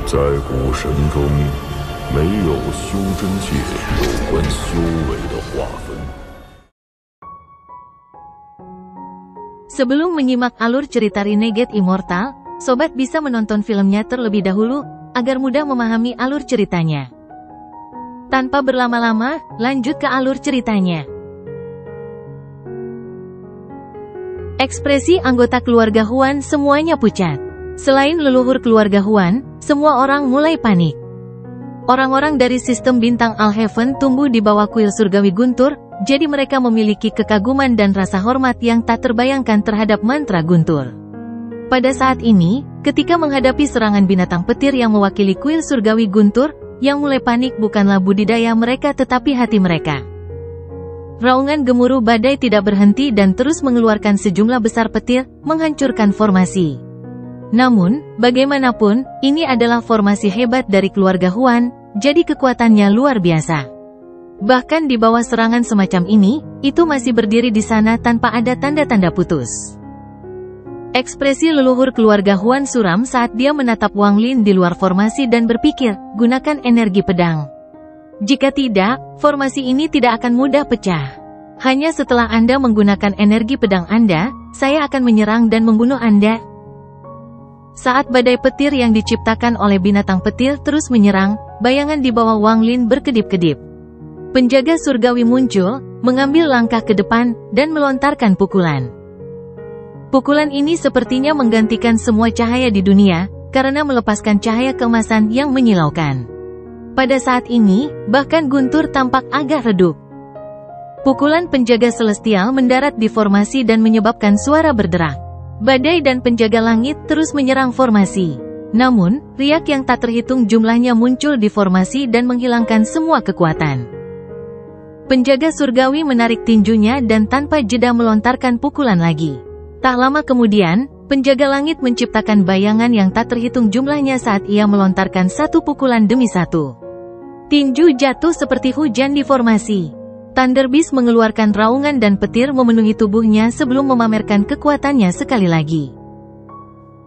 在古神中，没有修真界有关修为的划分。Sebelum menyimak alur cerita Renegade Immortal, sobat bisa menonton filmnya terlebih dahulu, agar mudah memahami alur ceritanya. Tanpa berlama-lama, lanjut ke alur ceritanya. Ekspresi anggota keluarga Huan semuanya pucat. Selain leluhur keluarga Huan, semua orang mulai panik. Orang-orang dari sistem bintang Al-Heaven tumbuh di bawah kuil surgawi Guntur, jadi mereka memiliki kekaguman dan rasa hormat yang tak terbayangkan terhadap mantra Guntur. Pada saat ini, ketika menghadapi serangan binatang petir yang mewakili kuil surgawi Guntur, yang mulai panik bukanlah budidaya mereka tetapi hati mereka. Raungan gemuruh badai tidak berhenti dan terus mengeluarkan sejumlah besar petir, menghancurkan formasi. Namun, bagaimanapun, ini adalah formasi hebat dari keluarga Huan, jadi kekuatannya luar biasa. Bahkan di bawah serangan semacam ini, itu masih berdiri di sana tanpa ada tanda-tanda putus. Ekspresi leluhur keluarga Huan suram saat dia menatap Wang Lin di luar formasi dan berpikir, gunakan energi pedang. Jika tidak, formasi ini tidak akan mudah pecah. Hanya setelah Anda menggunakan energi pedang Anda, saya akan menyerang dan membunuh Anda. Saat badai petir yang diciptakan oleh binatang petir terus menyerang, bayangan di bawah Wang Lin berkedip-kedip. Penjaga surgawi muncul, mengambil langkah ke depan, dan melontarkan pukulan. Pukulan ini sepertinya menggantikan semua cahaya di dunia, karena melepaskan cahaya keemasan yang menyilaukan. Pada saat ini, bahkan Guntur tampak agak redup. Pukulan penjaga celestial mendarat di formasi dan menyebabkan suara berderak. Badai dan penjaga langit terus menyerang formasi. Namun, riak yang tak terhitung jumlahnya muncul di formasi dan menghilangkan semua kekuatan. Penjaga surgawi menarik tinjunya dan tanpa jeda melontarkan pukulan lagi. Tak lama kemudian, penjaga langit menciptakan bayangan yang tak terhitung jumlahnya saat ia melontarkan satu pukulan demi satu. Tinju jatuh seperti hujan di formasi. Thunder Beast mengeluarkan raungan dan petir memenuhi tubuhnya sebelum memamerkan kekuatannya sekali lagi.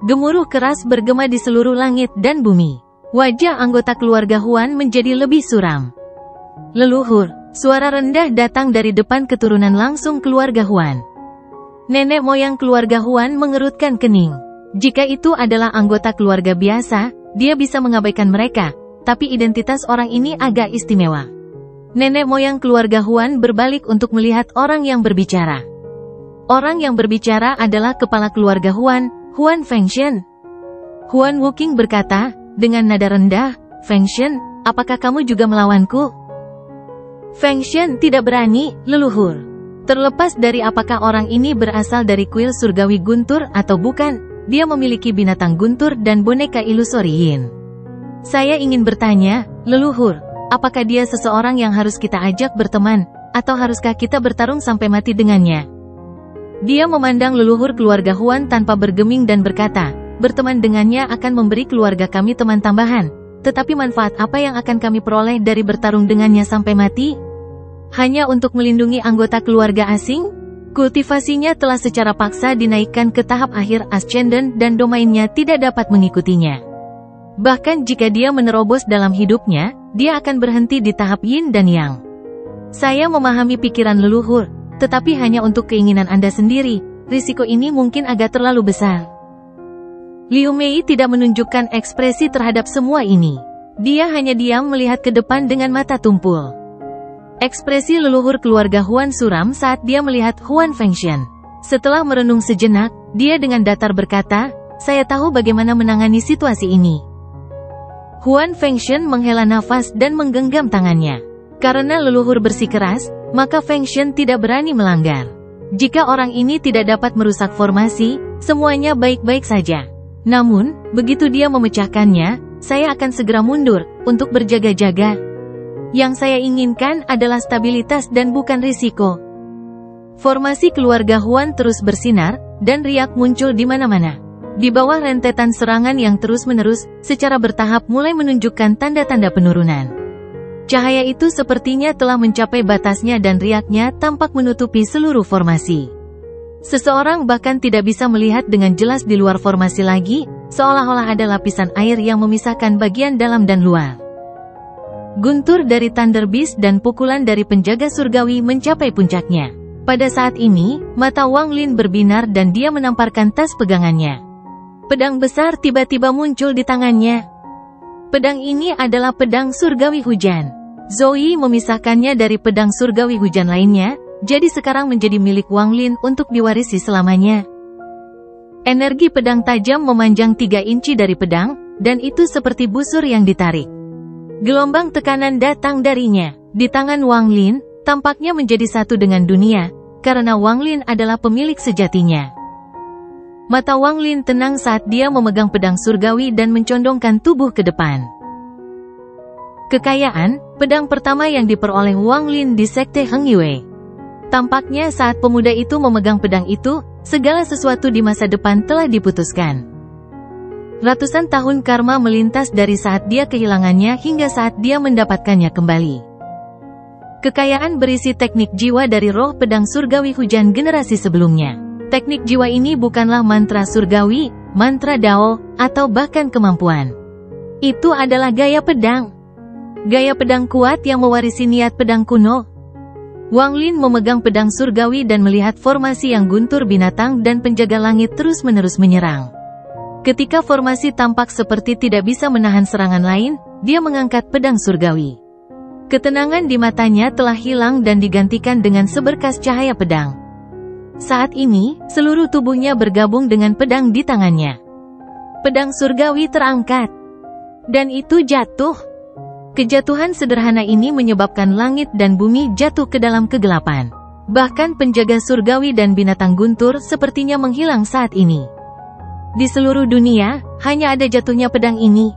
Gemuruh keras bergema di seluruh langit dan bumi. Wajah anggota keluarga Huan menjadi lebih suram. Leluhur, suara rendah datang dari depan keturunan langsung keluarga Huan. Nenek moyang keluarga Huan mengerutkan kening. Jika itu adalah anggota keluarga biasa, dia bisa mengabaikan mereka. Tapi identitas orang ini agak istimewa. Nenek moyang keluarga Huan berbalik untuk melihat orang yang berbicara. Orang yang berbicara adalah kepala keluarga Huan, Huan Fengshen. Huan Wuqing berkata, dengan nada rendah, Fengshen, apakah kamu juga melawanku? Fengshen tidak berani, leluhur. Terlepas dari apakah orang ini berasal dari kuil surgawi Guntur atau bukan, dia memiliki binatang Guntur dan boneka ilusori Yin. Saya ingin bertanya, leluhur, apakah dia seseorang yang harus kita ajak berteman, atau haruskah kita bertarung sampai mati dengannya? Dia memandang leluhur keluarga Huan tanpa bergeming dan berkata, berteman dengannya akan memberi keluarga kami teman tambahan, tetapi manfaat apa yang akan kami peroleh dari bertarung dengannya sampai mati? Hanya untuk melindungi anggota keluarga asing? Kultivasinya telah secara paksa dinaikkan ke tahap akhir Ascendant dan domainnya tidak dapat mengikutinya. Bahkan jika dia menerobos dalam hidupnya, dia akan berhenti di tahap Yin dan Yang. Saya memahami pikiran leluhur, tetapi hanya untuk keinginan Anda sendiri, risiko ini mungkin agak terlalu besar. Liu Mei tidak menunjukkan ekspresi terhadap semua ini. Dia hanya diam melihat ke depan dengan mata tumpul. Ekspresi leluhur keluarga Huan suram saat dia melihat Huan Fengshen. Setelah merenung sejenak, dia dengan datar berkata, saya tahu bagaimana menangani situasi ini. Huan Fengshen menghela nafas dan menggenggam tangannya. Karena leluhur bersikeras, maka Fengshen tidak berani melanggar. Jika orang ini tidak dapat merusak formasi, semuanya baik-baik saja. Namun, begitu dia memecahkannya, saya akan segera mundur, untuk berjaga-jaga. Yang saya inginkan adalah stabilitas dan bukan risiko. Formasi keluarga Huan terus bersinar, dan riak muncul di mana-mana. Di bawah rentetan serangan yang terus-menerus, secara bertahap mulai menunjukkan tanda-tanda penurunan. Cahaya itu sepertinya telah mencapai batasnya dan riaknya tampak menutupi seluruh formasi. Seseorang bahkan tidak bisa melihat dengan jelas di luar formasi lagi, seolah-olah ada lapisan air yang memisahkan bagian dalam dan luar. Guntur dari Thunder Beast dan pukulan dari penjaga surgawi mencapai puncaknya. Pada saat ini, mata Wang Lin berbinar dan dia menamparkan tas pegangannya. Pedang besar tiba-tiba muncul di tangannya. Pedang ini adalah pedang surgawi hujan. Zoe memisahkannya dari pedang surgawi hujan lainnya, jadi sekarang menjadi milik Wang Lin untuk diwarisi selamanya. Energi pedang tajam memanjang 3 inci dari pedang, dan itu seperti busur yang ditarik. Gelombang tekanan datang darinya. Di tangan Wang Lin, tampaknya menjadi satu dengan dunia, karena Wang Lin adalah pemilik sejatinya. Mata Wang Lin tenang saat dia memegang pedang surgawi dan mencondongkan tubuh ke depan. Kekayaan, pedang pertama yang diperoleh Wang Lin di Sekte Heng Yue. Tampaknya saat pemuda itu memegang pedang itu, segala sesuatu di masa depan telah diputuskan. Ratusan tahun karma melintas dari saat dia kehilangannya hingga saat dia mendapatkannya kembali. Kekayaan berisi teknik jiwa dari roh pedang surgawi hujan generasi sebelumnya. Teknik jiwa ini bukanlah mantra surgawi, mantra Dao, atau bahkan kemampuan. Itu adalah gaya pedang. Gaya pedang kuat yang mewarisi niat pedang kuno. Wang Lin memegang pedang surgawi dan melihat formasi yang guntur binatang dan penjaga langit terus-menerus menyerang. Ketika formasi tampak seperti tidak bisa menahan serangan lain, dia mengangkat pedang surgawi. Ketenangan di matanya telah hilang dan digantikan dengan seberkas cahaya pedang. Saat ini, seluruh tubuhnya bergabung dengan pedang di tangannya. Pedang surgawi terangkat. Dan itu jatuh. Kejatuhan sederhana ini menyebabkan langit dan bumi jatuh ke dalam kegelapan. Bahkan penjaga surgawi dan binatang guntur sepertinya menghilang saat ini. Di seluruh dunia, hanya ada jatuhnya pedang ini.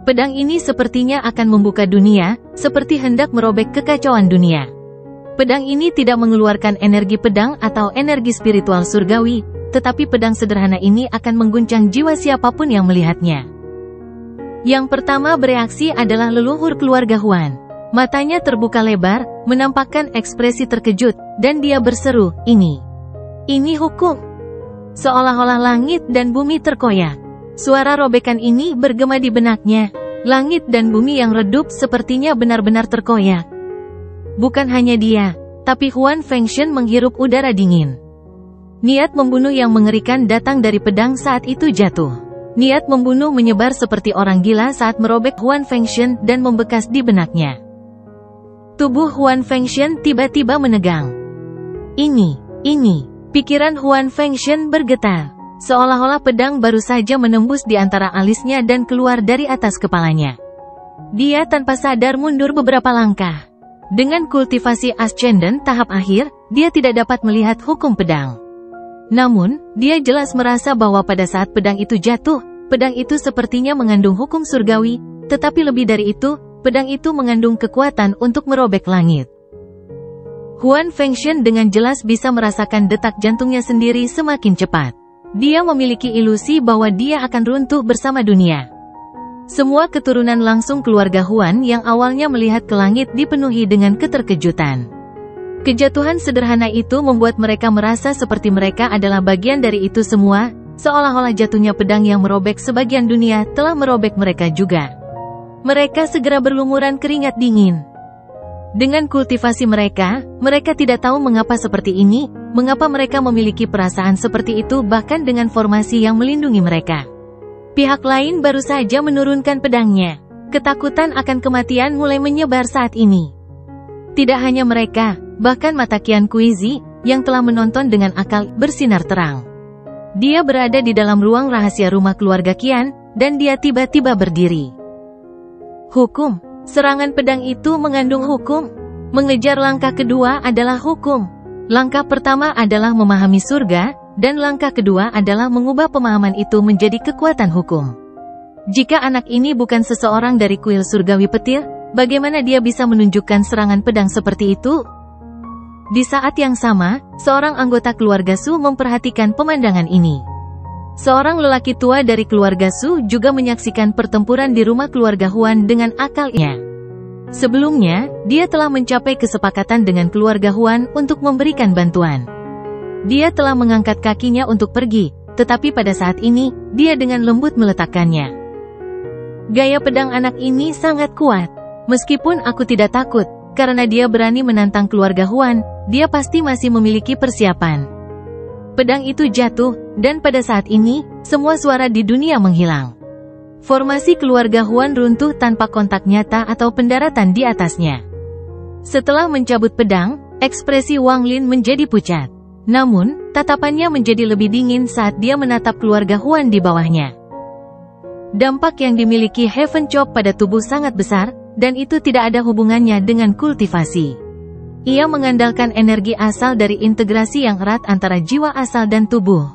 Pedang ini sepertinya akan membuka dunia, seperti hendak merobek kekacauan dunia. Pedang ini tidak mengeluarkan energi pedang atau energi spiritual surgawi, tetapi pedang sederhana ini akan mengguncang jiwa siapapun yang melihatnya. Yang pertama bereaksi adalah leluhur keluarga Huan. Matanya terbuka lebar, menampakkan ekspresi terkejut, dan dia berseru, "Ini hukum." Seolah-olah langit dan bumi terkoyak. Suara robekan ini bergema di benaknya. Langit dan bumi yang redup sepertinya benar-benar terkoyak. Bukan hanya dia, tapi Huan Fengshen menghirup udara dingin. Niat membunuh yang mengerikan datang dari pedang saat itu jatuh. Niat membunuh menyebar seperti orang gila saat merobek Huan Fengshen dan membekas di benaknya. Tubuh Huan Fengshen tiba-tiba menegang. Ini. Pikiran Huan Fengshen bergetar. Seolah-olah pedang baru saja menembus di antara alisnya dan keluar dari atas kepalanya. Dia tanpa sadar mundur beberapa langkah. Dengan kultivasi Ascendant tahap akhir, dia tidak dapat melihat hukum pedang. Namun, dia jelas merasa bahwa pada saat pedang itu jatuh, pedang itu sepertinya mengandung hukum surgawi, tetapi lebih dari itu, pedang itu mengandung kekuatan untuk merobek langit. Huan Fengshen dengan jelas bisa merasakan detak jantungnya sendiri semakin cepat. Dia memiliki ilusi bahwa dia akan runtuh bersama dunia. Semua keturunan langsung keluarga Huan yang awalnya melihat ke langit dipenuhi dengan keterkejutan. Kejatuhan sederhana itu membuat mereka merasa seperti mereka adalah bagian dari itu semua, seolah-olah jatuhnya pedang yang merobek sebagian dunia telah merobek mereka juga. Mereka segera berlumuran keringat dingin. Dengan kultivasi mereka tidak tahu mengapa seperti ini, mengapa mereka memiliki perasaan seperti itu bahkan dengan formasi yang melindungi mereka. Pihak lain baru saja menurunkan pedangnya. Ketakutan akan kematian mulai menyebar saat ini. Tidak hanya mereka, bahkan mata Qian Kuizi, yang telah menonton dengan akal, bersinar terang. Dia berada di dalam ruang rahasia rumah keluarga Qian, dan dia tiba-tiba berdiri. Hukum. Serangan pedang itu mengandung hukum. Mengejar langkah kedua adalah hukum. Langkah pertama adalah memahami surga, dan langkah kedua adalah mengubah pemahaman itu menjadi kekuatan hukum. Jika anak ini bukan seseorang dari kuil surgawi petir, bagaimana dia bisa menunjukkan serangan pedang seperti itu? Di saat yang sama, seorang anggota keluarga Su memperhatikan pemandangan ini. Seorang lelaki tua dari keluarga Su juga menyaksikan pertempuran di rumah keluarga Huan dengan akalnya. Sebelumnya, dia telah mencapai kesepakatan dengan keluarga Huan untuk memberikan bantuan. Dia telah mengangkat kakinya untuk pergi, tetapi pada saat ini, dia dengan lembut meletakkannya. Gaya pedang anak ini sangat kuat. Meskipun aku tidak takut, karena dia berani menantang keluarga Huan, dia pasti masih memiliki persiapan. Pedang itu jatuh, dan pada saat ini, semua suara di dunia menghilang. Formasi keluarga Huan runtuh tanpa kontak nyata atau pendaratan di atasnya. Setelah mencabut pedang, ekspresi Wang Lin menjadi pucat. Namun, tatapannya menjadi lebih dingin saat dia menatap keluarga Huan di bawahnya. Dampak yang dimiliki Heaven Chop pada tubuh sangat besar, dan itu tidak ada hubungannya dengan kultivasi. Ia mengandalkan energi asal dari integrasi yang erat antara jiwa asal dan tubuh.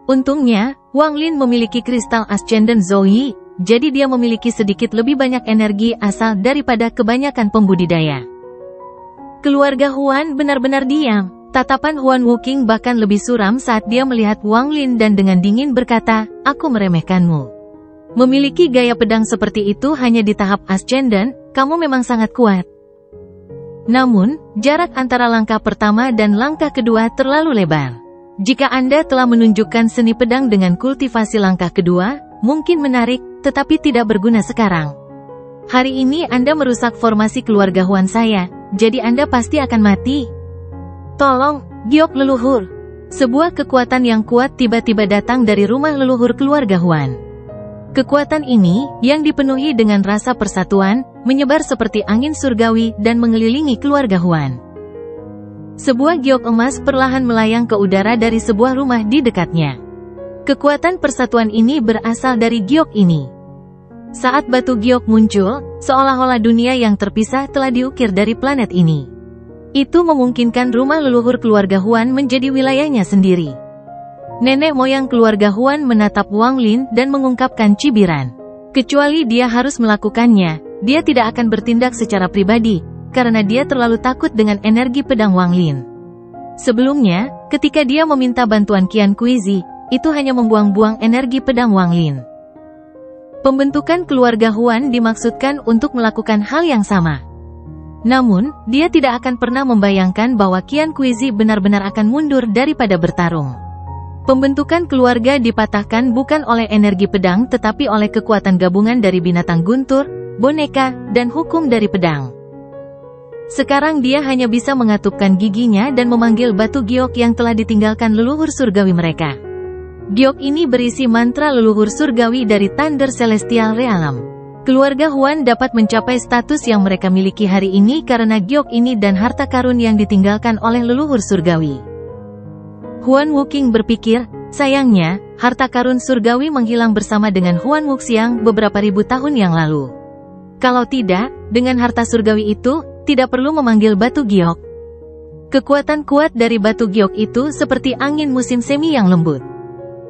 Untungnya, Wang Lin memiliki kristal Ascendant Zoe, jadi dia memiliki sedikit lebih banyak energi asal daripada kebanyakan pembudidaya. Keluarga Huan benar-benar diam. Tatapan Huan Wuqing bahkan lebih suram saat dia melihat Wang Lin dan dengan dingin berkata, "Aku meremehkanmu. Memiliki gaya pedang seperti itu hanya di tahap Ascendant, kamu memang sangat kuat." Namun, jarak antara langkah pertama dan langkah kedua terlalu lebar. Jika Anda telah menunjukkan seni pedang dengan kultivasi langkah kedua, mungkin menarik, tetapi tidak berguna sekarang. Hari ini Anda merusak formasi keluarga Huan saya, jadi Anda pasti akan mati. Tolong, giok leluhur. Sebuah kekuatan yang kuat tiba-tiba datang dari rumah leluhur keluarga Huan. Kekuatan ini, yang dipenuhi dengan rasa persatuan, menyebar seperti angin surgawi dan mengelilingi keluarga Huan. Sebuah giok emas perlahan melayang ke udara dari sebuah rumah di dekatnya. Kekuatan persatuan ini berasal dari giok ini. Saat batu giok muncul, seolah-olah dunia yang terpisah telah diukir dari planet ini. Itu memungkinkan rumah leluhur keluarga Huan menjadi wilayahnya sendiri. Nenek moyang keluarga Huan menatap Wang Lin dan mengungkapkan cibiran. Kecuali dia harus melakukannya, dia tidak akan bertindak secara pribadi, karena dia terlalu takut dengan energi pedang Wang Lin. Sebelumnya, ketika dia meminta bantuan Qian Kuizi, itu hanya membuang-buang energi pedang Wang Lin. Pembentukan keluarga Huan dimaksudkan untuk melakukan hal yang sama. Namun, dia tidak akan pernah membayangkan bahwa Qian Kuizi benar-benar akan mundur daripada bertarung. Pembentukan keluarga dipatahkan bukan oleh energi pedang tetapi oleh kekuatan gabungan dari binatang guntur, boneka, dan hukum dari pedang. Sekarang dia hanya bisa mengatupkan giginya dan memanggil batu giok yang telah ditinggalkan leluhur surgawi mereka. Giok ini berisi mantra leluhur surgawi dari Thunder Celestial Realm. Keluarga Huan dapat mencapai status yang mereka miliki hari ini karena giok ini dan harta karun yang ditinggalkan oleh leluhur surgawi. Huan Wuqing berpikir, sayangnya, harta karun surgawi menghilang bersama dengan Huan Wuxiang beberapa ribu tahun yang lalu. Kalau tidak, dengan harta surgawi itu, tidak perlu memanggil batu giok. Kekuatan kuat dari batu giok itu seperti angin musim semi yang lembut.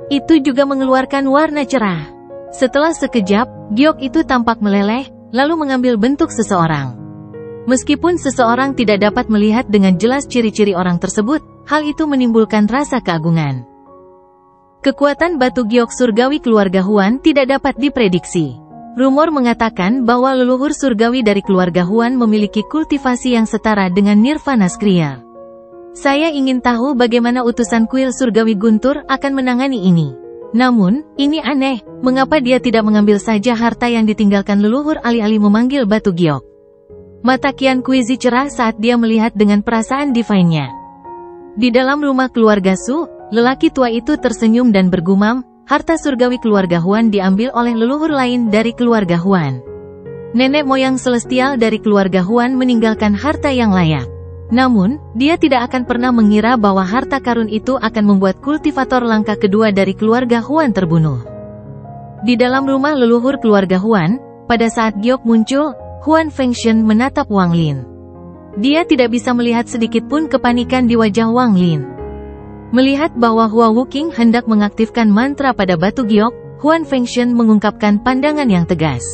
Itu juga mengeluarkan warna cerah. Setelah sekejap, giok itu tampak meleleh, lalu mengambil bentuk seseorang. Meskipun seseorang tidak dapat melihat dengan jelas ciri-ciri orang tersebut, hal itu menimbulkan rasa keagungan. Kekuatan batu giok surgawi keluarga Huan tidak dapat diprediksi. Rumor mengatakan bahwa leluhur surgawi dari keluarga Huan memiliki kultivasi yang setara dengan Nirvana Skriel. Saya ingin tahu bagaimana utusan kuil surgawi Guntur akan menangani ini. Namun, ini aneh, mengapa dia tidak mengambil saja harta yang ditinggalkan leluhur alih-alih memanggil batu giok. Mata Qian Kuizi cerah saat dia melihat dengan perasaan divine-nya. Di dalam rumah keluarga Su, lelaki tua itu tersenyum dan bergumam, harta surgawi keluarga Huan diambil oleh leluhur lain dari keluarga Huan. Nenek moyang celestial dari keluarga Huan meninggalkan harta yang layak. Namun, dia tidak akan pernah mengira bahwa harta karun itu akan membuat kultivator langkah kedua dari keluarga Huan terbunuh. Di dalam rumah leluhur keluarga Huan, pada saat giok muncul, Huan Fengshen menatap Wang Lin. Dia tidak bisa melihat sedikit pun kepanikan di wajah Wang Lin. Melihat bahwa Hua Wuqing hendak mengaktifkan mantra pada batu giok, Huan Fengshen mengungkapkan pandangan yang tegas.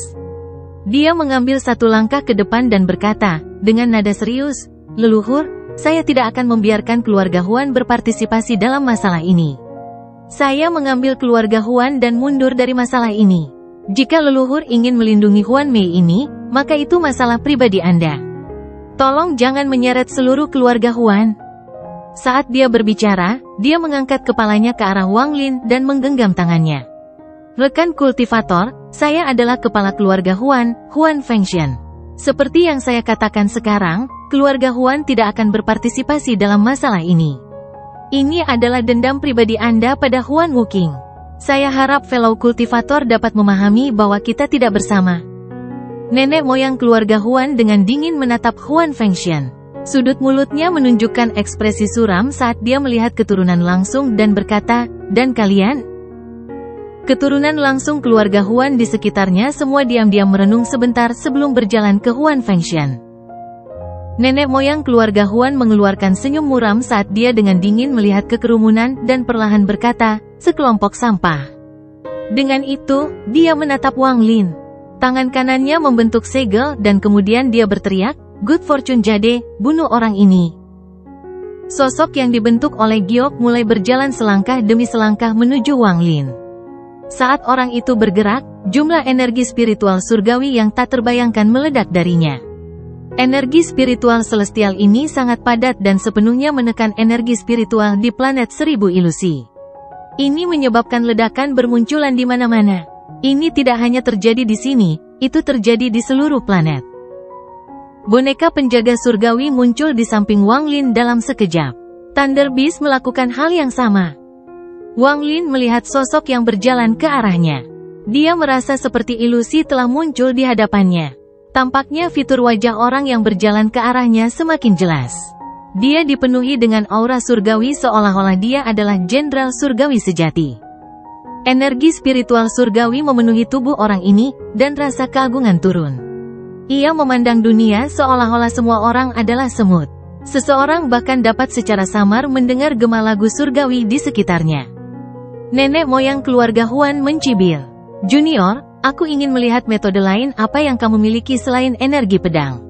Dia mengambil satu langkah ke depan dan berkata, dengan nada serius, "Leluhur, saya tidak akan membiarkan keluarga Huan berpartisipasi dalam masalah ini. Saya mengambil keluarga Huan dan mundur dari masalah ini. Jika leluhur ingin melindungi Huan Mei ini, maka itu masalah pribadi Anda. Tolong jangan menyeret seluruh keluarga Huan." Saat dia berbicara, dia mengangkat kepalanya ke arah Wang Lin dan menggenggam tangannya. Rekan kultivator, saya adalah kepala keluarga Huan, Huan Fengshen. Seperti yang saya katakan sekarang, keluarga Huan tidak akan berpartisipasi dalam masalah ini. Ini adalah dendam pribadi Anda pada Huan Wuqing. Saya harap fellow kultivator dapat memahami bahwa kita tidak bersama. Nenek moyang keluarga Huan dengan dingin menatap Huan Fengshen. Sudut mulutnya menunjukkan ekspresi suram saat dia melihat keturunan langsung dan berkata, "Dan kalian?" Keturunan langsung keluarga Huan di sekitarnya semua diam-diam merenung sebentar sebelum berjalan ke Huan Fengshen. Nenek moyang keluarga Huan mengeluarkan senyum muram saat dia dengan dingin melihat kekerumunan dan perlahan berkata, "Sekelompok sampah." Dengan itu, dia menatap Wang Lin. Tangan kanannya membentuk segel dan kemudian dia berteriak, "Good fortune Jade, bunuh orang ini." Sosok yang dibentuk oleh Giok mulai berjalan selangkah demi selangkah menuju Wang Lin. Saat orang itu bergerak, jumlah energi spiritual surgawi yang tak terbayangkan meledak darinya. Energi spiritual celestial ini sangat padat dan sepenuhnya menekan energi spiritual di planet 1000 ilusi. Ini menyebabkan ledakan bermunculan di mana-mana. Ini tidak hanya terjadi di sini, itu terjadi di seluruh planet. Boneka penjaga surgawi muncul di samping Wang Lin dalam sekejap. Thunder Beast melakukan hal yang sama. Wang Lin melihat sosok yang berjalan ke arahnya. Dia merasa seperti ilusi telah muncul di hadapannya. Tampaknya fitur wajah orang yang berjalan ke arahnya semakin jelas. Dia dipenuhi dengan aura surgawi seolah-olah dia adalah jenderal surgawi sejati. Energi spiritual surgawi memenuhi tubuh orang ini, dan rasa keagungan turun. Ia memandang dunia seolah-olah semua orang adalah semut. Seseorang bahkan dapat secara samar mendengar gema lagu surgawi di sekitarnya. Nenek moyang keluarga Huan mencibir. "Junior, aku ingin melihat metode lain apa yang kamu miliki selain energi pedang."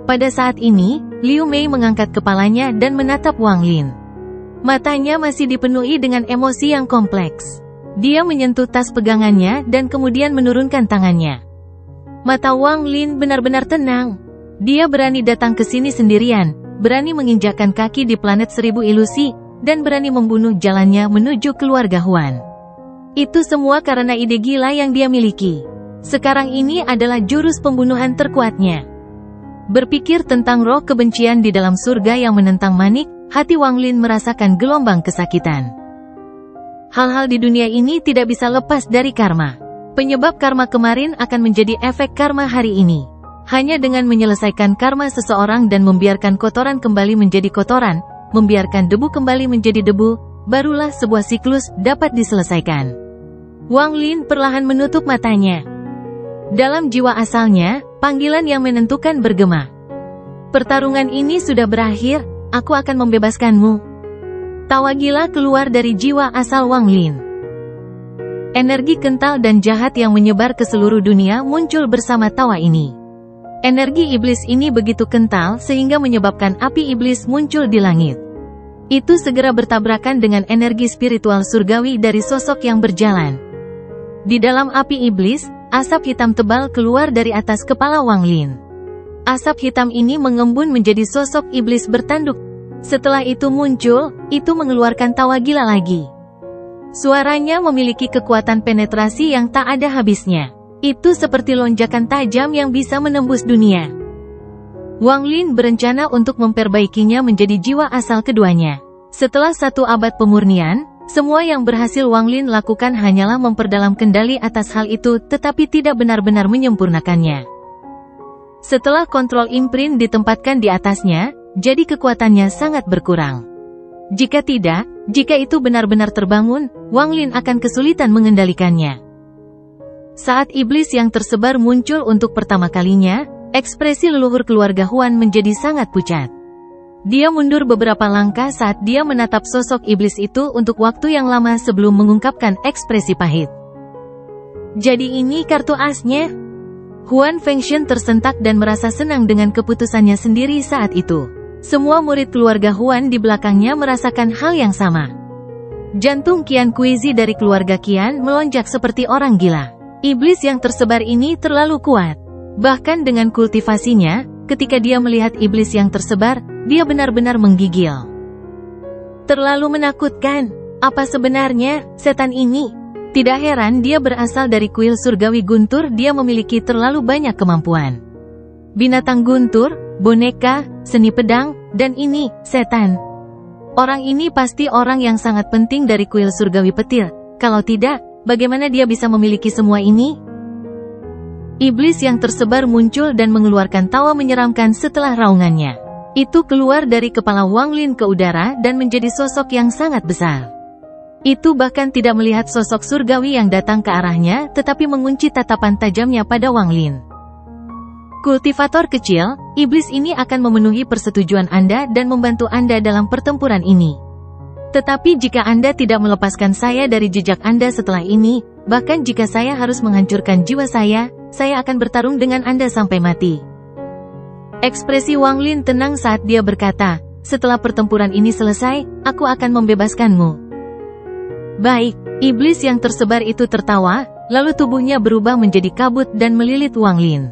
Pada saat ini, Liu Mei mengangkat kepalanya dan menatap Wang Lin. Matanya masih dipenuhi dengan emosi yang kompleks. Dia menyentuh tas pegangannya dan kemudian menurunkan tangannya. Mata Wang Lin benar-benar tenang. Dia berani datang ke sini sendirian, berani menginjakkan kaki di planet 1000 ilusi, dan berani membunuh jalannya menuju keluarga Huan. Itu semua karena ide gila yang dia miliki. Sekarang ini adalah jurus pembunuhan terkuatnya. Berpikir tentang roh kebencian di dalam surga yang menentang manik, hati Wang Lin merasakan gelombang kesakitan. Hal-hal di dunia ini tidak bisa lepas dari karma. Penyebab karma kemarin akan menjadi efek karma hari ini. Hanya dengan menyelesaikan karma seseorang dan membiarkan kotoran kembali menjadi kotoran, membiarkan debu kembali menjadi debu, barulah sebuah siklus dapat diselesaikan. Wang Lin perlahan menutup matanya. Dalam jiwa asalnya, panggilan yang menentukan bergema. "Pertarungan ini sudah berakhir, aku akan membebaskanmu." Tawa gila keluar dari jiwa asal Wang Lin. Energi kental dan jahat yang menyebar ke seluruh dunia muncul bersama tawa ini. Energi iblis ini begitu kental sehingga menyebabkan api iblis muncul di langit. Itu segera bertabrakan dengan energi spiritual surgawi dari sosok yang berjalan. Di dalam api iblis, asap hitam tebal keluar dari atas kepala Wang Lin. Asap hitam ini mengembun menjadi sosok iblis bertanduk. Setelah itu muncul, itu mengeluarkan tawa gila lagi. Suaranya memiliki kekuatan penetrasi yang tak ada habisnya. Itu seperti lonjakan tajam yang bisa menembus dunia. Wang Lin berencana untuk memperbaikinya menjadi jiwa asal keduanya. Setelah 1 abad pemurnian, semua yang berhasil Wang Lin lakukan hanyalah memperdalam kendali atas hal itu tetapi tidak benar-benar menyempurnakannya. Setelah kontrol imprint ditempatkan di atasnya, jadi kekuatannya sangat berkurang. Jika tidak, jika itu benar-benar terbangun, Wang Lin akan kesulitan mengendalikannya. Saat iblis yang tersebar muncul untuk pertama kalinya, ekspresi leluhur keluarga Huan menjadi sangat pucat. Dia mundur beberapa langkah saat dia menatap sosok iblis itu untuk waktu yang lama sebelum mengungkapkan ekspresi pahit. "Jadi ini kartu asnya?" Huan Fengshen tersentak dan merasa senang dengan keputusannya sendiri saat itu. Semua murid keluarga Huan di belakangnya merasakan hal yang sama. Jantung Qian Kuizi dari keluarga Qian melonjak seperti orang gila. Iblis yang tersebar ini terlalu kuat. Bahkan dengan kultivasinya, ketika dia melihat iblis yang tersebar, dia benar-benar menggigil. Terlalu menakutkan. Apa sebenarnya setan ini? Tidak heran dia berasal dari kuil surgawi guntur, dia memiliki terlalu banyak kemampuan. Binatang guntur, boneka, seni pedang, dan ini, setan. Orang ini pasti orang yang sangat penting dari kuil surgawi petir. Kalau tidak, bagaimana dia bisa memiliki semua ini? Iblis yang tersebar muncul dan mengeluarkan tawa menyeramkan setelah raungannya. Itu keluar dari kepala Wang Lin ke udara dan menjadi sosok yang sangat besar. Itu bahkan tidak melihat sosok surgawi yang datang ke arahnya, tetapi mengunci tatapan tajamnya pada Wang Lin. Kultivator kecil, iblis ini akan memenuhi persetujuan Anda dan membantu Anda dalam pertempuran ini. Tetapi jika Anda tidak melepaskan saya dari jejak Anda setelah ini, bahkan jika saya harus menghancurkan jiwa saya akan bertarung dengan Anda sampai mati. Ekspresi Wang Lin tenang saat dia berkata, setelah pertempuran ini selesai, aku akan membebaskanmu. Baik, iblis yang tersebar itu tertawa, lalu tubuhnya berubah menjadi kabut dan melilit Wang Lin.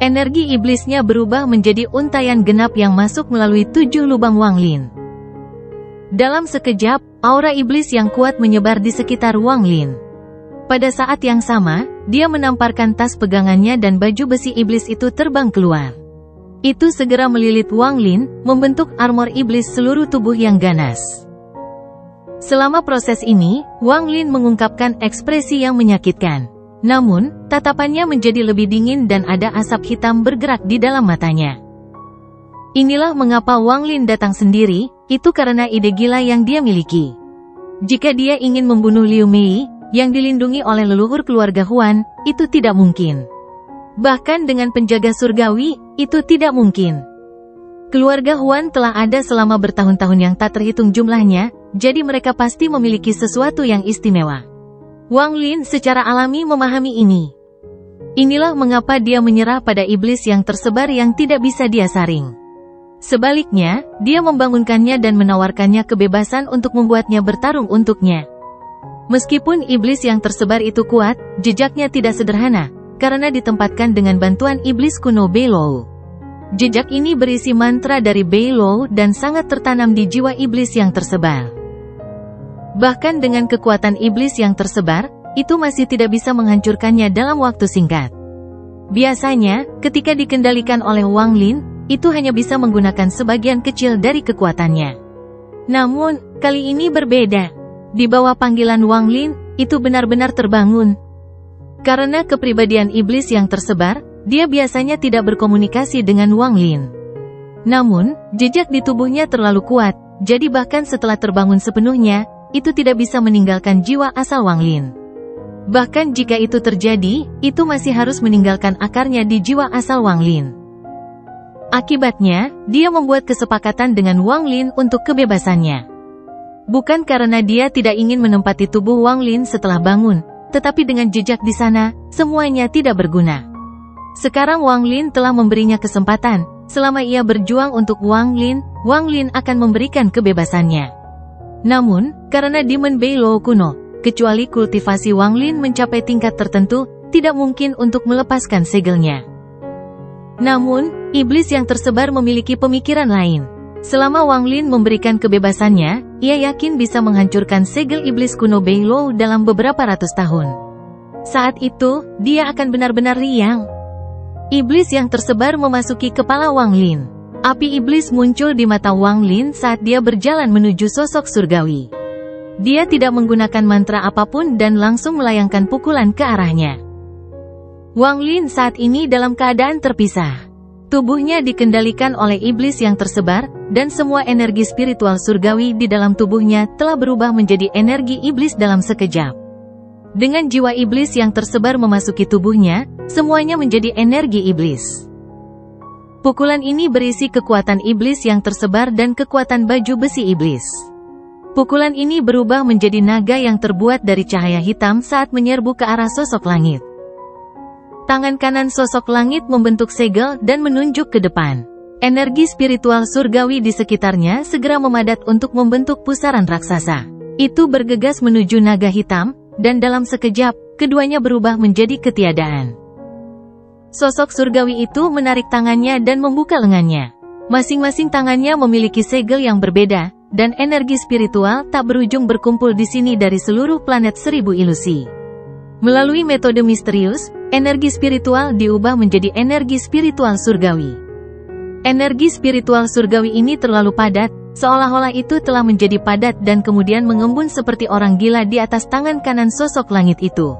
Energi iblisnya berubah menjadi untaian genap yang masuk melalui 7 lubang Wang Lin. Dalam sekejap, aura iblis yang kuat menyebar di sekitar Wang Lin. Pada saat yang sama, dia menamparkan tas pegangannya dan baju besi iblis itu terbang keluar. Itu segera melilit Wang Lin, membentuk armor iblis seluruh tubuh yang ganas. Selama proses ini, Wang Lin mengungkapkan ekspresi yang menyakitkan. Namun, tatapannya menjadi lebih dingin dan ada asap hitam bergerak di dalam matanya. Inilah mengapa Wang Lin datang sendiri, itu karena ide gila yang dia miliki. Jika dia ingin membunuh Liu Mei, yang dilindungi oleh leluhur keluarga Huan, itu tidak mungkin. Bahkan dengan penjaga surgawi, itu tidak mungkin. Keluarga Huan telah ada selama bertahun-tahun yang tak terhitung jumlahnya, jadi mereka pasti memiliki sesuatu yang istimewa. Wang Lin secara alami memahami ini. Inilah mengapa dia menyerah pada iblis yang tersebar yang tidak bisa dia saring. Sebaliknya, dia membangunkannya dan menawarkannya kebebasan untuk membuatnya bertarung untuknya. Meskipun iblis yang tersebar itu kuat, jejaknya tidak sederhana, karena ditempatkan dengan bantuan iblis kuno Beilou. Jejak ini berisi mantra dari Beilou dan sangat tertanam di jiwa iblis yang tersebar. Bahkan dengan kekuatan iblis yang tersebar, itu masih tidak bisa menghancurkannya dalam waktu singkat. Biasanya, ketika dikendalikan oleh Wang Lin, itu hanya bisa menggunakan sebagian kecil dari kekuatannya. Namun, kali ini berbeda. Di bawah panggilan Wang Lin, itu benar-benar terbangun. Karena kepribadian iblis yang tersebar, dia biasanya tidak berkomunikasi dengan Wang Lin. Namun, jejak di tubuhnya terlalu kuat, jadi bahkan setelah terbangun sepenuhnya, itu tidak bisa meninggalkan jiwa asal Wang Lin. Bahkan jika itu terjadi, itu masih harus meninggalkan akarnya di jiwa asal Wang Lin. Akibatnya, dia membuat kesepakatan dengan Wang Lin untuk kebebasannya. Bukan karena dia tidak ingin menempati tubuh Wang Lin setelah bangun, tetapi dengan jejak di sana, semuanya tidak berguna. Sekarang Wang Lin telah memberinya kesempatan, selama ia berjuang untuk Wang Lin akan memberikan kebebasannya. Namun, karena Demon Beilou kuno, kecuali kultivasi Wang Lin mencapai tingkat tertentu, tidak mungkin untuk melepaskan segelnya. Namun, iblis yang tersebar memiliki pemikiran lain. Selama Wang Lin memberikan kebebasannya, ia yakin bisa menghancurkan segel iblis kuno Beilou dalam beberapa ratus tahun. Saat itu, dia akan benar-benar riang. Iblis yang tersebar memasuki kepala Wang Lin. Api iblis muncul di mata Wang Lin saat dia berjalan menuju sosok surgawi. Dia tidak menggunakan mantra apapun dan langsung melayangkan pukulan ke arahnya. Wang Lin saat ini dalam keadaan terpisah. Tubuhnya dikendalikan oleh iblis yang tersebar, dan semua energi spiritual surgawi di dalam tubuhnya telah berubah menjadi energi iblis dalam sekejap. Dengan jiwa iblis yang tersebar memasuki tubuhnya, semuanya menjadi energi iblis. Pukulan ini berisi kekuatan iblis yang tersebar dan kekuatan baju besi iblis. Pukulan ini berubah menjadi naga yang terbuat dari cahaya hitam saat menyerbu ke arah sosok langit. Tangan kanan sosok langit membentuk segel dan menunjuk ke depan. Energi spiritual surgawi di sekitarnya segera memadat untuk membentuk pusaran raksasa. Itu bergegas menuju naga hitam, dan dalam sekejap, keduanya berubah menjadi ketiadaan. Sosok surgawi itu menarik tangannya dan membuka lengannya. Masing-masing tangannya memiliki segel yang berbeda, dan energi spiritual tak berujung berkumpul di sini dari seluruh planet 1000 ilusi. Melalui metode misterius, energi spiritual diubah menjadi energi spiritual surgawi. Energi spiritual surgawi ini terlalu padat, seolah-olah itu telah menjadi padat dan kemudian mengembun seperti orang gila di atas tangan kanan sosok langit itu.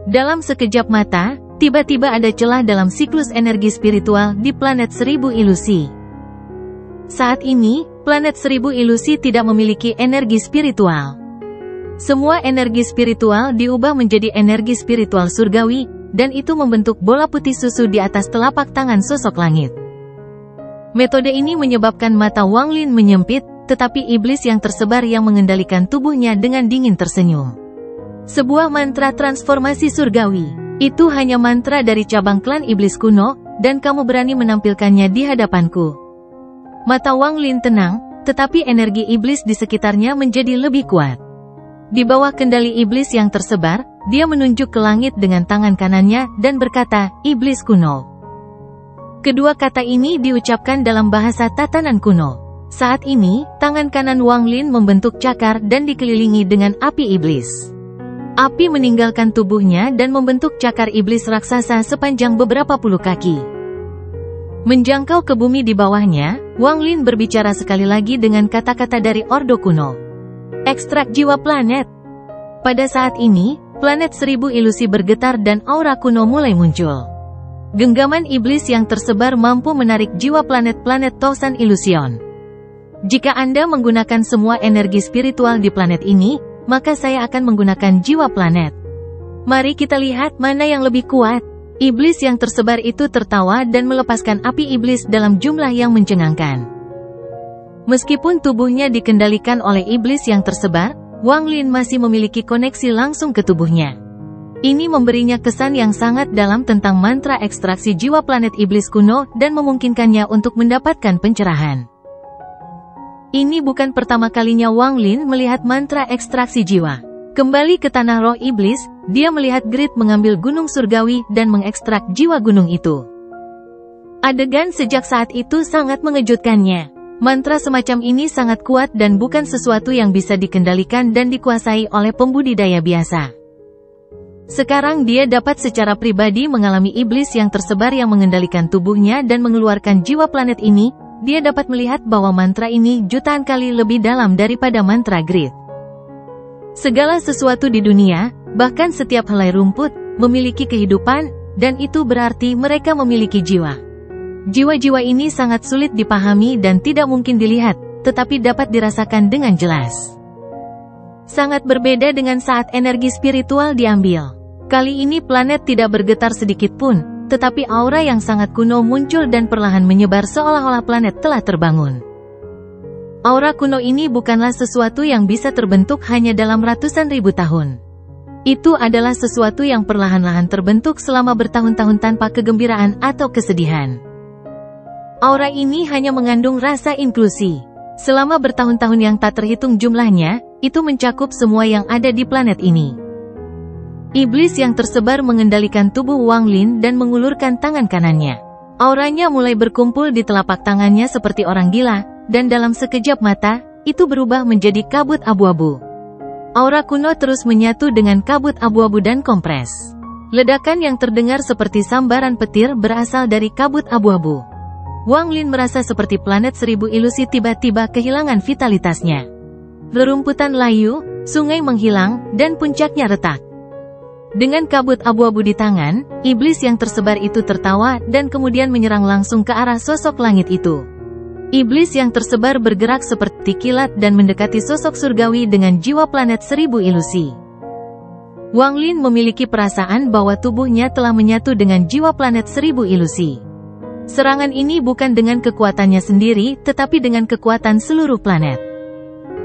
Dalam sekejap mata, tiba-tiba ada celah dalam siklus energi spiritual di planet 1000 ilusi. Saat ini, planet 1000 ilusi tidak memiliki energi spiritual. Semua energi spiritual diubah menjadi energi spiritual surgawi, dan itu membentuk bola putih susu di atas telapak tangan sosok langit. Metode ini menyebabkan mata Wang Lin menyempit, tetapi iblis yang tersebar yang mengendalikan tubuhnya dengan dingin tersenyum. Sebuah mantra transformasi surgawi. Itu hanya mantra dari cabang klan iblis kuno, dan kamu berani menampilkannya di hadapanku. Mata Wang Lin tenang, tetapi energi iblis di sekitarnya menjadi lebih kuat. Di bawah kendali iblis yang tersebar, dia menunjuk ke langit dengan tangan kanannya dan berkata, "Iblis kuno." Kedua kata ini diucapkan dalam bahasa tatanan kuno. Saat ini, tangan kanan Wang Lin membentuk cakar dan dikelilingi dengan api iblis. Api meninggalkan tubuhnya dan membentuk cakar iblis raksasa sepanjang beberapa puluh kaki. Menjangkau ke bumi di bawahnya, Wang Lin berbicara sekali lagi dengan kata-kata dari Ordo kuno. Ekstrak jiwa planet. Pada saat ini, planet 1000 ilusi bergetar dan aura kuno mulai muncul. Genggaman iblis yang tersebar mampu menarik jiwa planet-planet Tosan Illusion. Jika Anda menggunakan semua energi spiritual di planet ini, maka saya akan menggunakan jiwa planet. Mari kita lihat mana yang lebih kuat. Iblis yang tersebar itu tertawa dan melepaskan api iblis dalam jumlah yang mencengangkan. Meskipun tubuhnya dikendalikan oleh iblis yang tersebar, Wang Lin masih memiliki koneksi langsung ke tubuhnya. Ini memberinya kesan yang sangat dalam tentang mantra ekstraksi jiwa planet iblis kuno dan memungkinkannya untuk mendapatkan pencerahan. Ini bukan pertama kalinya Wang Lin melihat mantra ekstraksi jiwa. Kembali ke tanah roh iblis, dia melihat Grid mengambil gunung surgawi dan mengekstrak jiwa gunung itu. Adegan sejak saat itu sangat mengejutkannya. Mantra semacam ini sangat kuat dan bukan sesuatu yang bisa dikendalikan dan dikuasai oleh pembudidaya biasa. Sekarang dia dapat secara pribadi mengalami iblis yang tersebar yang mengendalikan tubuhnya dan mengeluarkan jiwa planet ini. Dia dapat melihat bahwa mantra ini jutaan kali lebih dalam daripada mantra Grid. Segala sesuatu di dunia, bahkan setiap helai rumput, memiliki kehidupan, dan itu berarti mereka memiliki jiwa. Jiwa-jiwa ini sangat sulit dipahami dan tidak mungkin dilihat, tetapi dapat dirasakan dengan jelas. Sangat berbeda dengan saat energi spiritual diambil. Kali ini planet tidak bergetar sedikit pun, tetapi aura yang sangat kuno muncul dan perlahan menyebar seolah-olah planet telah terbangun. Aura kuno ini bukanlah sesuatu yang bisa terbentuk hanya dalam ratusan ribu tahun. Itu adalah sesuatu yang perlahan-lahan terbentuk selama bertahun-tahun tanpa kegembiraan atau kesedihan. Aura ini hanya mengandung rasa inklusi. Selama bertahun-tahun yang tak terhitung jumlahnya, itu mencakup semua yang ada di planet ini. Iblis yang tersebar mengendalikan tubuh Wang Lin dan mengulurkan tangan kanannya. Auranya mulai berkumpul di telapak tangannya seperti orang gila, dan dalam sekejap mata, itu berubah menjadi kabut abu-abu. Aura kuno terus menyatu dengan kabut abu-abu dan kompres. Ledakan yang terdengar seperti sambaran petir berasal dari kabut abu-abu. Wang Lin merasa seperti planet 1000 ilusi tiba-tiba kehilangan vitalitasnya. Rerumputan layu, sungai menghilang, dan puncaknya retak. Dengan kabut abu-abu di tangan, iblis yang tersebar itu tertawa dan kemudian menyerang langsung ke arah sosok langit itu. Iblis yang tersebar bergerak seperti kilat dan mendekati sosok surgawi dengan jiwa planet 1000 ilusi. Wang Lin memiliki perasaan bahwa tubuhnya telah menyatu dengan jiwa planet 1000 ilusi. Serangan ini bukan dengan kekuatannya sendiri, tetapi dengan kekuatan seluruh planet.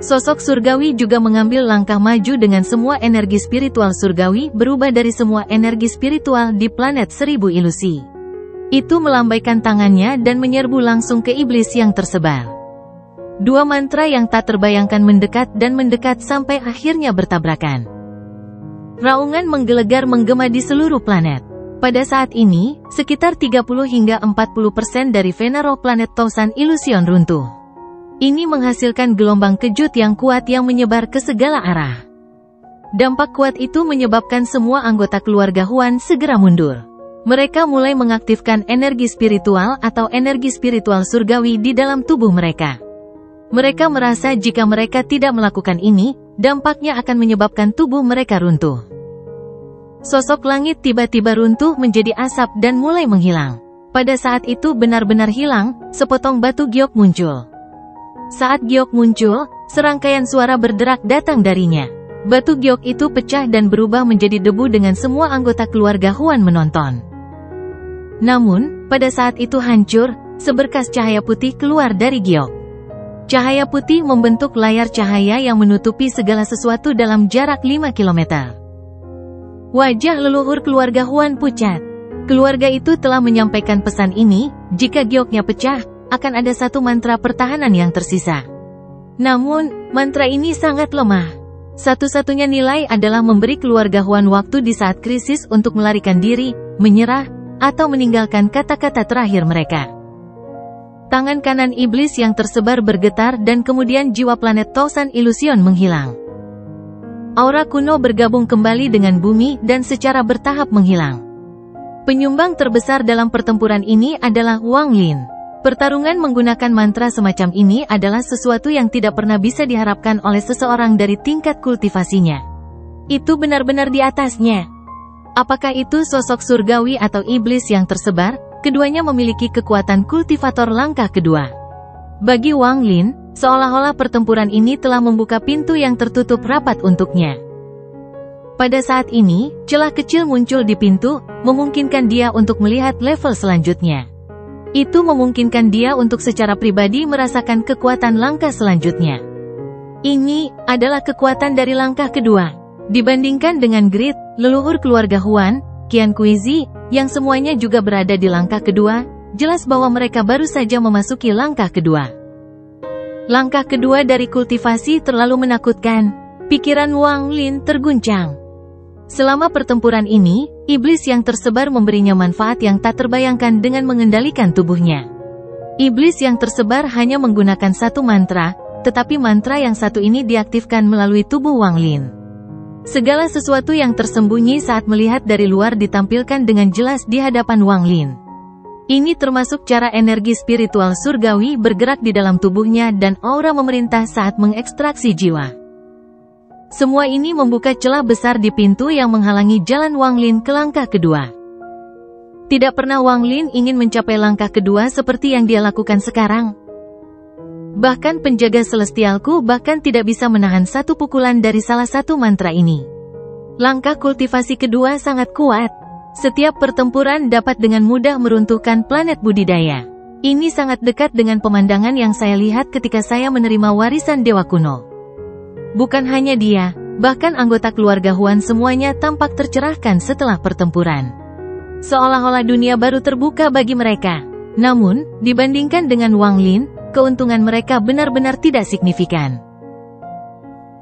Sosok surgawi juga mengambil langkah maju dengan semua energi spiritual surgawi berubah dari semua energi spiritual di planet 1000 ilusi. Itu melambaikan tangannya dan menyerbu langsung ke iblis yang tersebar. Dua mantra yang tak terbayangkan mendekat dan mendekat sampai akhirnya bertabrakan. Raungan menggelegar menggema di seluruh planet. Pada saat ini, sekitar 30 hingga 40% dari Venero planet Tosan Illusion runtuh. Ini menghasilkan gelombang kejut yang kuat yang menyebar ke segala arah. Dampak kuat itu menyebabkan semua anggota keluarga Huan segera mundur. Mereka mulai mengaktifkan energi spiritual atau energi spiritual surgawi di dalam tubuh mereka. Mereka merasa jika mereka tidak melakukan ini, dampaknya akan menyebabkan tubuh mereka runtuh. Sosok langit tiba-tiba runtuh menjadi asap dan mulai menghilang. Pada saat itu benar-benar hilang, sepotong batu giok muncul. Saat giok muncul, serangkaian suara berderak datang darinya. Batu giok itu pecah dan berubah menjadi debu dengan semua anggota keluarga Huan menonton. Namun, pada saat itu hancur, seberkas cahaya putih keluar dari giok. Cahaya putih membentuk layar cahaya yang menutupi segala sesuatu dalam jarak 5 km. Wajah leluhur keluarga Huan pucat. Keluarga itu telah menyampaikan pesan ini, jika gioknya pecah, akan ada satu mantra pertahanan yang tersisa. Namun, mantra ini sangat lemah. Satu-satunya nilai adalah memberi keluarga Huan waktu di saat krisis untuk melarikan diri, menyerah, atau meninggalkan kata-kata terakhir mereka. Tangan kanan iblis yang tersebar bergetar dan kemudian jiwa planet Tosan Illusion menghilang. Aura kuno bergabung kembali dengan bumi dan secara bertahap menghilang. Penyumbang terbesar dalam pertempuran ini adalah Wang Lin. Pertarungan menggunakan mantra semacam ini adalah sesuatu yang tidak pernah bisa diharapkan oleh seseorang dari tingkat kultivasinya. Itu benar-benar di atasnya. Apakah itu sosok surgawi atau iblis yang tersebar? Keduanya memiliki kekuatan kultivator langkah kedua. Bagi Wang Lin, seolah-olah pertempuran ini telah membuka pintu yang tertutup rapat untuknya. Pada saat ini, celah kecil muncul di pintu, memungkinkan dia untuk melihat level selanjutnya. Itu memungkinkan dia untuk secara pribadi merasakan kekuatan langkah selanjutnya. Ini adalah kekuatan dari langkah kedua. Dibandingkan dengan Grid, leluhur keluarga Huan, Qian Kuizi, yang semuanya juga berada di langkah kedua, jelas bahwa mereka baru saja memasuki langkah kedua. Langkah kedua dari kultivasi terlalu menakutkan. Pikiran Wang Lin terguncang. Selama pertempuran ini, iblis yang tersebar memberinya manfaat yang tak terbayangkan dengan mengendalikan tubuhnya. Iblis yang tersebar hanya menggunakan satu mantra, tetapi mantra yang satu ini diaktifkan melalui tubuh Wang Lin. Segala sesuatu yang tersembunyi saat melihat dari luar ditampilkan dengan jelas di hadapan Wang Lin. Ini termasuk cara energi spiritual surgawi bergerak di dalam tubuhnya dan aura memerintah saat mengekstraksi jiwa. Semua ini membuka celah besar di pintu yang menghalangi jalan Wang Lin ke langkah kedua. Tidak pernah Wang Lin ingin mencapai langkah kedua seperti yang dia lakukan sekarang. Bahkan penjaga celestialku bahkan tidak bisa menahan satu pukulan dari salah satu mantra ini. Langkah kultivasi kedua sangat kuat. Setiap pertempuran dapat dengan mudah meruntuhkan planet budidaya. Ini sangat dekat dengan pemandangan yang saya lihat ketika saya menerima warisan Dewa Kuno. Bukan hanya dia, bahkan anggota keluarga Huan semuanya tampak tercerahkan setelah pertempuran. Seolah-olah dunia baru terbuka bagi mereka. Namun, dibandingkan dengan Wang Lin, keuntungan mereka benar-benar tidak signifikan.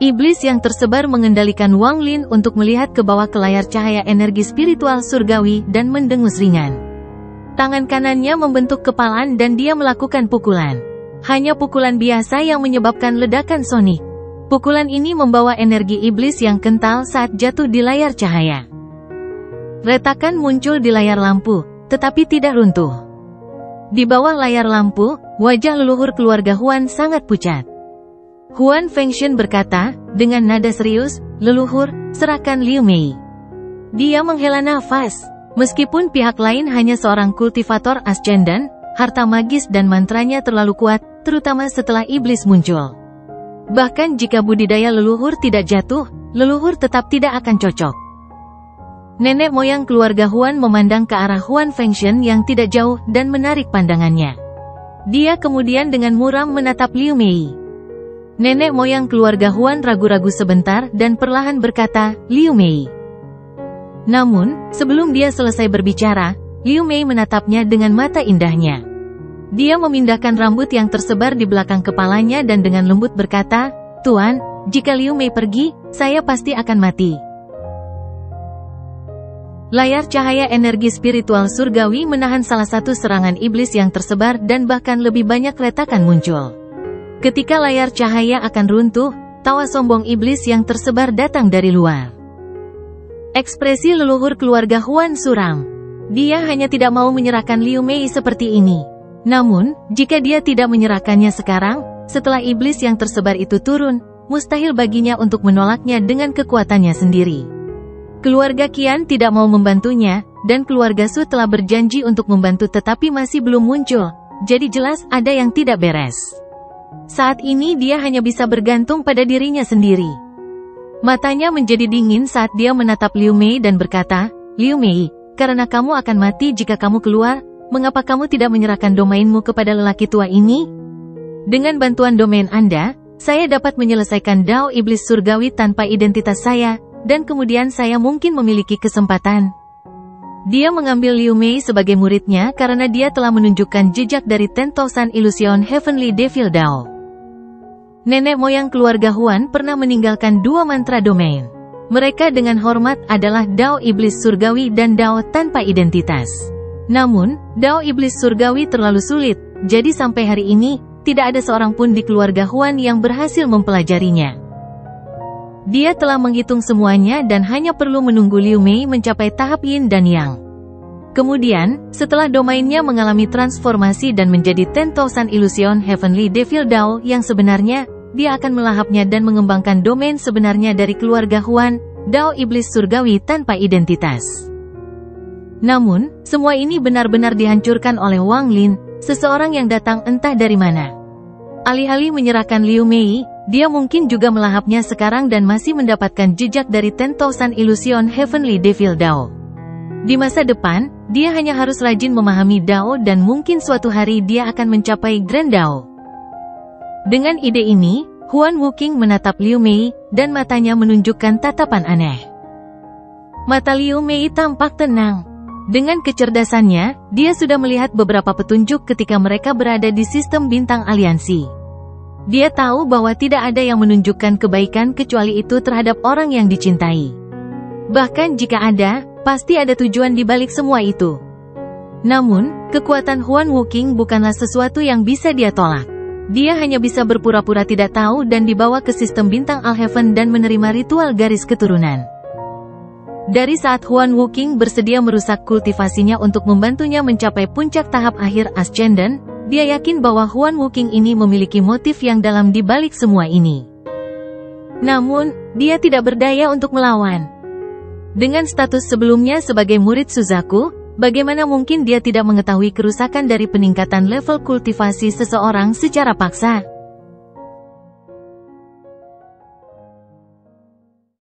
Iblis yang tersebar mengendalikan Wang Lin untuk melihat ke bawah ke layar cahaya energi spiritual surgawi dan mendengus ringan. Tangan kanannya membentuk kepalan dan dia melakukan pukulan. Hanya pukulan biasa yang menyebabkan ledakan sonik. Pukulan ini membawa energi iblis yang kental saat jatuh di layar cahaya. Retakan muncul di layar lampu, tetapi tidak runtuh. Di bawah layar lampu, wajah leluhur keluarga Huan sangat pucat. Huan Fengshen berkata, dengan nada serius, "Leluhur, serahkan Liu Mei." Dia menghela nafas. Meskipun pihak lain hanya seorang kultivator ascendan, harta magis dan mantranya terlalu kuat, terutama setelah iblis muncul. Bahkan jika budidaya leluhur tidak jatuh, leluhur tetap tidak akan cocok. Nenek moyang keluarga Huan memandang ke arah Huan Fengshen yang tidak jauh dan menarik pandangannya. Dia kemudian dengan muram menatap Liu Mei. Nenek moyang keluarga Huan ragu-ragu sebentar dan perlahan berkata, "Liu Mei." Namun, sebelum dia selesai berbicara, Liu Mei menatapnya dengan mata indahnya. Dia memindahkan rambut yang tersebar di belakang kepalanya dan dengan lembut berkata, "Tuan, jika Liu Mei pergi, saya pasti akan mati." Layar cahaya energi spiritual surgawi menahan salah satu serangan iblis yang tersebar dan bahkan lebih banyak retakan muncul. Ketika layar cahaya akan runtuh, tawa sombong iblis yang tersebar datang dari luar. Ekspresi leluhur keluarga Huan suram. Dia hanya tidak mau menyerahkan Liu Mei seperti ini. Namun, jika dia tidak menyerahkannya sekarang, setelah iblis yang tersebar itu turun, mustahil baginya untuk menolaknya dengan kekuatannya sendiri. Keluarga Qian tidak mau membantunya, dan keluarga Su telah berjanji untuk membantu tetapi masih belum muncul, jadi jelas ada yang tidak beres. Saat ini dia hanya bisa bergantung pada dirinya sendiri. Matanya menjadi dingin saat dia menatap Liu Mei dan berkata, "Liu Mei, karena kamu akan mati jika kamu keluar, mengapa kamu tidak menyerahkan domainmu kepada lelaki tua ini? Dengan bantuan domain Anda, saya dapat menyelesaikan Dao Iblis Surgawi tanpa identitas saya, dan kemudian saya mungkin memiliki kesempatan." Dia mengambil Liu Mei sebagai muridnya karena dia telah menunjukkan jejak dari 10,000 Illusion Heavenly Devil Dao. Nenek moyang keluarga Huan pernah meninggalkan 2 mantra domain. Mereka dengan hormat adalah Dao Iblis Surgawi dan Dao tanpa identitas. Namun, Dao Iblis Surgawi terlalu sulit, jadi sampai hari ini, tidak ada seorang pun di keluarga Huan yang berhasil mempelajarinya. Dia telah menghitung semuanya dan hanya perlu menunggu Liu Mei mencapai tahap Yin dan Yang. Kemudian, setelah domainnya mengalami transformasi dan menjadi 10,000 Illusion Heavenly Devil Dao yang sebenarnya, dia akan melahapnya dan mengembangkan domain sebenarnya dari keluarga Huan, Dao Iblis Surgawi tanpa identitas. Namun, semua ini benar-benar dihancurkan oleh Wang Lin, seseorang yang datang entah dari mana. Alih-alih menyerahkan Liu Mei, dia mungkin juga melahapnya sekarang dan masih mendapatkan jejak dari 10,000 Illusion Heavenly Devil Dao. Di masa depan, dia hanya harus rajin memahami Dao dan mungkin suatu hari dia akan mencapai Grand Dao. Dengan ide ini, Huan Wuqing menatap Liu Mei, dan matanya menunjukkan tatapan aneh. Mata Liu Mei tampak tenang. Dengan kecerdasannya, dia sudah melihat beberapa petunjuk ketika mereka berada di sistem bintang aliansi. Dia tahu bahwa tidak ada yang menunjukkan kebaikan kecuali itu terhadap orang yang dicintai. Bahkan jika ada, pasti ada tujuan di balik semua itu. Namun, kekuatan Huan Wuqing bukanlah sesuatu yang bisa dia tolak. Dia hanya bisa berpura-pura tidak tahu dan dibawa ke sistem bintang Alheaven dan menerima ritual garis keturunan. Dari saat Huan Wuqing bersedia merusak kultivasinya untuk membantunya mencapai puncak tahap akhir Ascendant, dia yakin bahwa Huan Wuqing ini memiliki motif yang dalam di balik semua ini. Namun, dia tidak berdaya untuk melawan. Dengan status sebelumnya sebagai murid Suzaku, bagaimana mungkin dia tidak mengetahui kerusakan dari peningkatan level kultivasi seseorang secara paksa?